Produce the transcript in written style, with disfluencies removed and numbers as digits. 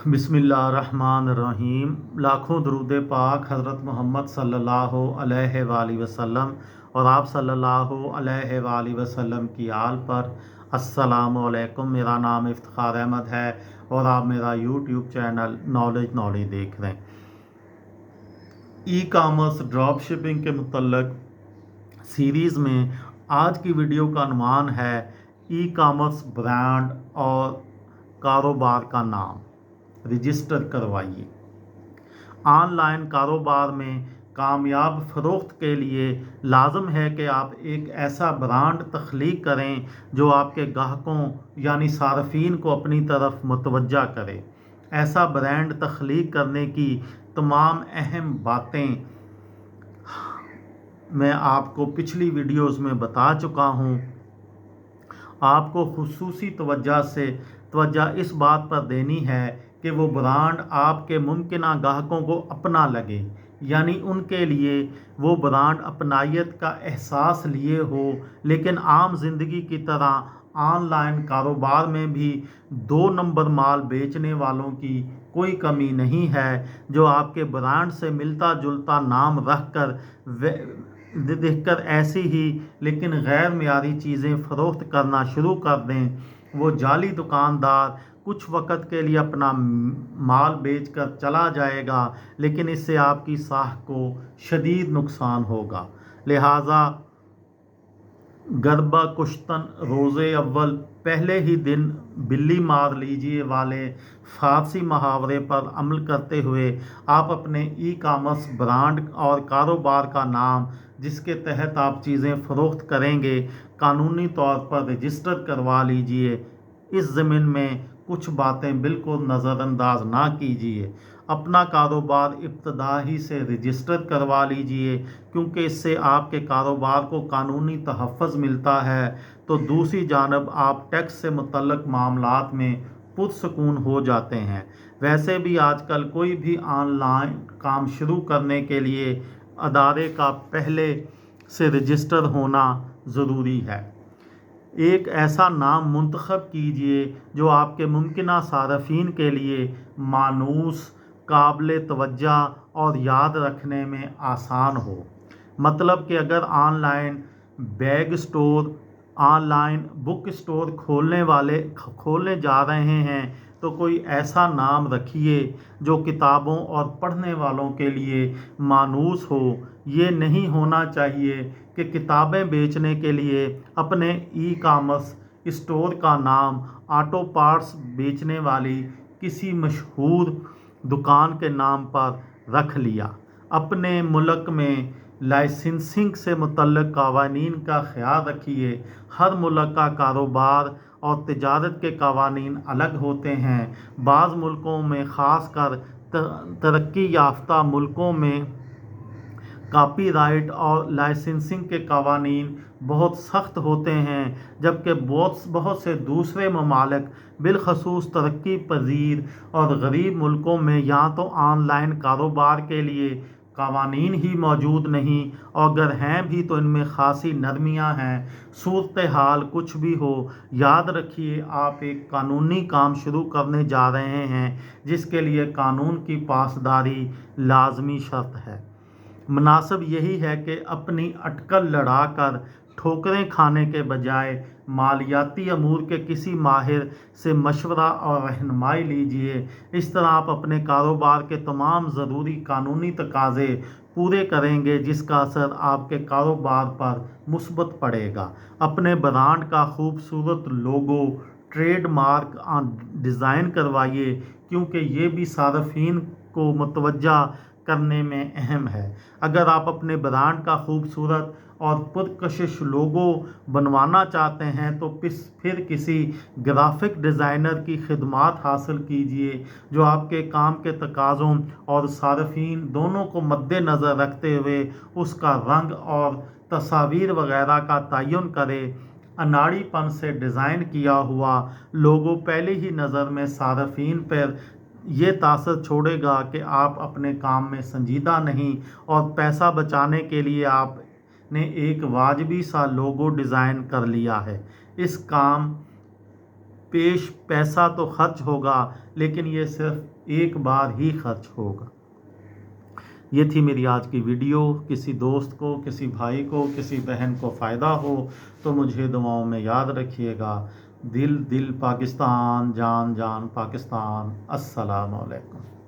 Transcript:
बिस्मिल्लाहिर्रहमानिर्रहीम। लाखों दरूद पाक हज़रत मोहम्मद सल्लल्लाहु अलैहि वसल्लम और आप सल्लल्लाहु अलैहि वसल्लम की आल पर। अस्सलामु अलैकुम। मेरा नाम इफ्तिखार अहमद है और आप मेरा यूट्यूब चैनल नॉलेज देख रहे हैं। ई कामर्स ड्रॉप शिपिंग के मुतल्लक सीरीज़ में आज की वीडियो का अनुमान है ई कामर्स ब्रांड और कारोबार का नाम रजिस्टर करवाइए। ऑनलाइन कारोबार में कामयाब फ़रोख्त के लिए लाजम है कि आप एक ऐसा ब्रांड तख्लीक करें जो आपके ग्राहकों यानी सार्फिन को अपनी तरफ मुतवज्जा करे। ऐसा ब्रांड तख्लीक करने की तमाम अहम बातें मैं आपको पिछली वीडियोस में बता चुका हूँ। आपको खुसूसी तवज्जो इस बात पर देनी है कि वो ब्रांड आपके मुमकिना ग्राहकों को अपना लगे, यानी उनके लिए वो ब्रांड अपनायत का एहसास लिए हो। लेकिन आम ज़िंदगी की तरह ऑनलाइन कारोबार में भी 2 नंबर माल बेचने वालों की कोई कमी नहीं है जो आपके ब्रांड से मिलता जुलता नाम रख कर देखकर ऐसी ही लेकिन गैर मियारी चीज़ें फ़रोख्त करना शुरू कर दें। वो जाली दुकानदार कुछ वक़्त के लिए अपना माल बेचकर चला जाएगा, लेकिन इससे आपकी साख को शदीद नुकसान होगा। लिहाजा गरबा कुश्तन रोज़े अव्वल पहले ही दिन बिल्ली मार लीजिए वाले फ़ारसी मुहावरे पर अमल करते हुए आप अपने ई कामर्स ब्रांड और कारोबार का नाम जिसके तहत आप चीज़ें फ़रोख्त करेंगे कानूनी तौर पर रजिस्टर करवा लीजिए। इस ज़मीन में कुछ बातें बिल्कुल नज़रअंदाज ना कीजिए। अपना कारोबार इब्तदाई से रजिस्टर करवा लीजिए, क्योंकि इससे आपके कारोबार को कानूनी तहफ़्फ़ुज़ मिलता है। तो दूसरी जानब आप टैक्स से मुतल्लक मामलात में पुरसकून हो जाते हैं। वैसे भी आजकल कोई भी ऑनलाइन काम शुरू करने के लिए अदारे का पहले से रजिस्टर होना ज़रूरी है। एक ऐसा नाम मुंतखब कीजिए जो आपके मुमकिना सारफीन के लिए मानूस, काबिल तवज्जो और याद रखने में आसान हो। मतलब कि अगर online bag store, online book store खोलने जा रहे हैं तो कोई ऐसा नाम रखिए जो किताबों और पढ़ने वालों के लिए मानूस हो। ये नहीं होना चाहिए कि किताबें बेचने के लिए अपने ई कामर्स स्टोर का नाम ऑटो पार्ट्स बेचने वाली किसी मशहूर दुकान के नाम पर रख लिया। अपने मुल्क में लाइसेंसिंग से मुतल्लिक़ क़वानीन का ख्याल रखिए। हर मुल्क का कारोबार और तिजारत के क़वानीन अलग होते हैं। बाज़ मुल्कों में ख़ासकर तरक्की याफ्ता मुल्कों में कॉपीराइट और लाइसेंसिंग के क़वानीन बहुत सख्त होते हैं, जबकि बहुत से दूसरे ममालिक बिलखसूस तरक्की पजीर और गरीब मुल्कों में या तो ऑनलाइन कारोबार के लिए क़वानीन ही मौजूद नहीं, और अगर हैं भी तो इनमें खासी नरमियाँ हैं। सूरत हाल कुछ भी हो, याद रखिए आप एक कानूनी काम शुरू करने जा रहे हैं जिसके लिए कानून की पासदारी लाजमी शर्त है। मुनासिब यही है कि अपनी अटकल लड़ा कर ठोकरें खाने के बजाय मालियाती अमूर के किसी माहिर से मशवरा और रहनुमाई लीजिए। इस तरह आप अपने कारोबार के तमाम ज़रूरी कानूनी तकाज़े पूरे करेंगे, जिसका असर आपके कारोबार पर मुस्बत पड़ेगा। अपने ब्रांड का खूबसूरत लोगो, ट्रेडमार्क डिज़ाइन करवाइए, क्योंकि ये भी सार्फिन को मुतवज्जा करने में अहम है। अगर आप अपने ब्रांड का खूबसूरत और पुरकशिश लोगो बनवाना चाहते हैं तो फिर किसी ग्राफिक डिज़ाइनर की खिदमात हासिल कीजिए जो आपके काम के तकाज़ों और सार्फिन दोनों को मद्देनज़र रखते हुए उसका रंग और तस्वीर वगैरह का तयन करे। अनाड़ीपन से डिज़ाइन किया हुआ लोगो पहली ही नज़र में सार्फिन पर ये तासर छोड़ेगा कि आप अपने काम में संजीदा नहीं, और पैसा बचाने के लिए आपने एक वाजबी सा लोगो डिज़ाइन कर लिया है। इस काम پیش پیسہ تو خرچ ہوگا لیکن یہ صرف ایک بار ہی خرچ ہوگا۔ یہ تھی میری آج کی ویڈیو۔ کسی دوست کو، کسی بھائی کو، کسی بہن کو فائدہ ہو تو مجھے دعاؤں میں یاد رکھیے گا۔ دل دل پاکستان، جان جان پاکستان۔ السلام علیکم۔